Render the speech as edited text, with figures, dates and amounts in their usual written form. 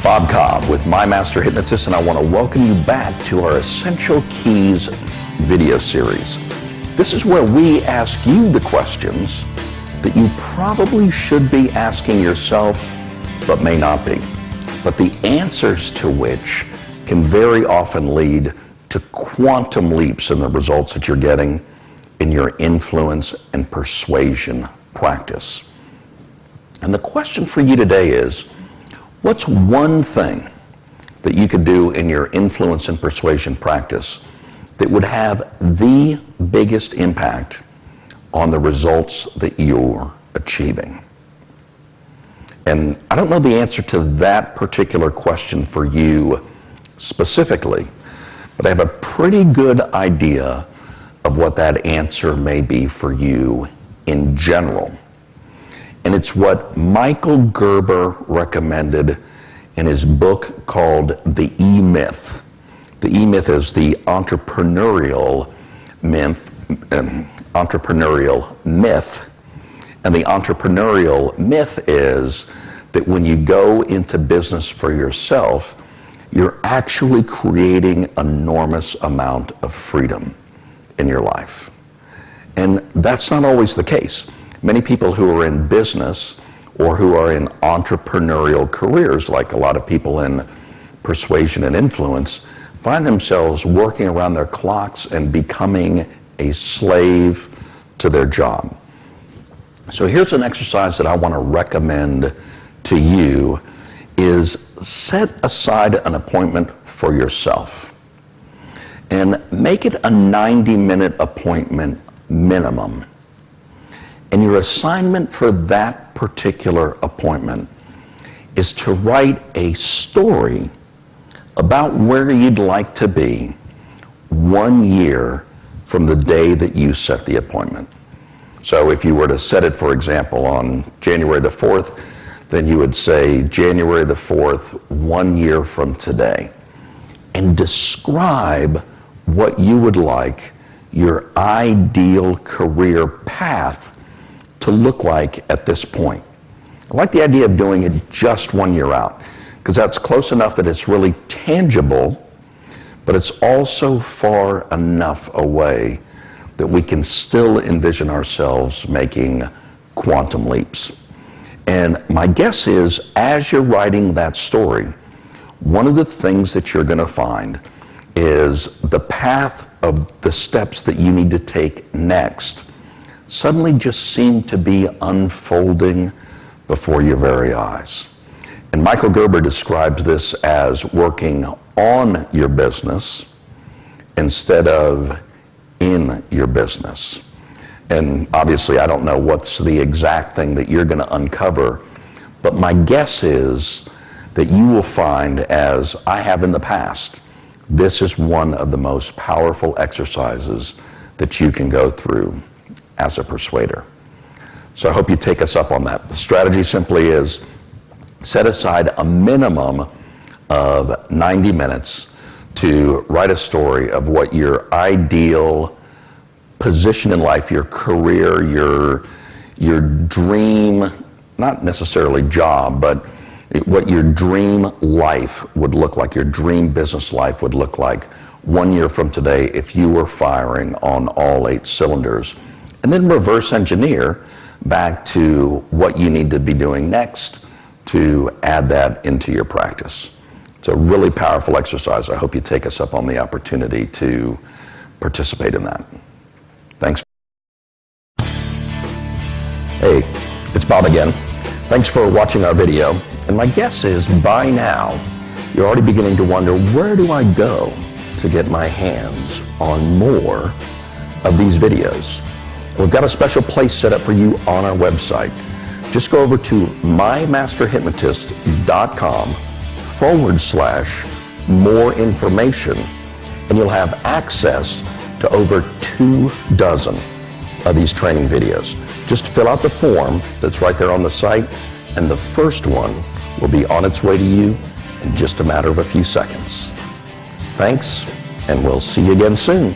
Bob Cobb with My Master Hypnotist, and I want to welcome you back to our Essential Keys video series. This is where we ask you the questions that you probably should be asking yourself, but may not be, but the answers to which can very often lead to quantum leaps in the results that you're getting in your influence and persuasion practice. And the question for you today is, what's one thing that you could do in your influence and persuasion practice that would have the biggest impact on the results that you're achieving? And I don't know the answer to that particular question for you specifically, but I have a pretty good idea of what that answer may be for you in general. And it's what Michael Gerber recommended in his book called The E-Myth. The E-Myth is the entrepreneurial myth, and the entrepreneurial myth is that when you go into business for yourself, you're actually creating an enormous amount of freedom in your life. And that's not always the case. Many people who are in business or who are in entrepreneurial careers, like a lot of people in persuasion and influence, find themselves working around their clocks and becoming a slave to their job. So here's an exercise that I want to recommend to you is set aside an appointment for yourself and make it a 90-minute appointment minimum. And your assignment for that particular appointment is to write a story about where you'd like to be 1 year from the day that you set the appointment. So if you were to set it, for example, on January the 4th, then you would say January the 4th, 1 year from today, and describe what you would like your ideal career path to look like at this point. I like the idea of doing it just 1 year out, because that's close enough that it's really tangible, but it's also far enough away that we can still envision ourselves making quantum leaps. And my guess is, as you're writing that story, one of the things that you're going to find is the path of the steps that you need to take next suddenly just seem to be unfolding before your very eyes. And Michael Gerber describes this as working on your business instead of in your business. And obviously, I don't know what's the exact thing that you're going to uncover, but my guess is that you will find, as I have in the past, this is one of the most powerful exercises that you can go through as a persuader. So I hope you take us up on that. The strategy simply is set aside a minimum of 90 minutes to write a story of what your ideal position in life, your career, your dream, not necessarily job, but what your dream life would look like, your dream business life would look like 1 year from today if you were firing on all 8 cylinders. And then reverse engineer back to what you need to be doing next to add that into your practice. It's a really powerful exercise. I hope you take us up on the opportunity to participate in that. Thanks. Hey, it's Bob again. Thanks for watching our video. And my guess is by now, you're already beginning to wonder, where do I go to get my hands on more of these videos? We've got a special place set up for you on our website. Just go over to mymasterhypnotist.com/more information, and you'll have access to over 24 of these training videos. Just fill out the form that's right there on the site, and the first one will be on its way to you in just a matter of a few seconds. Thanks, and we'll see you again soon.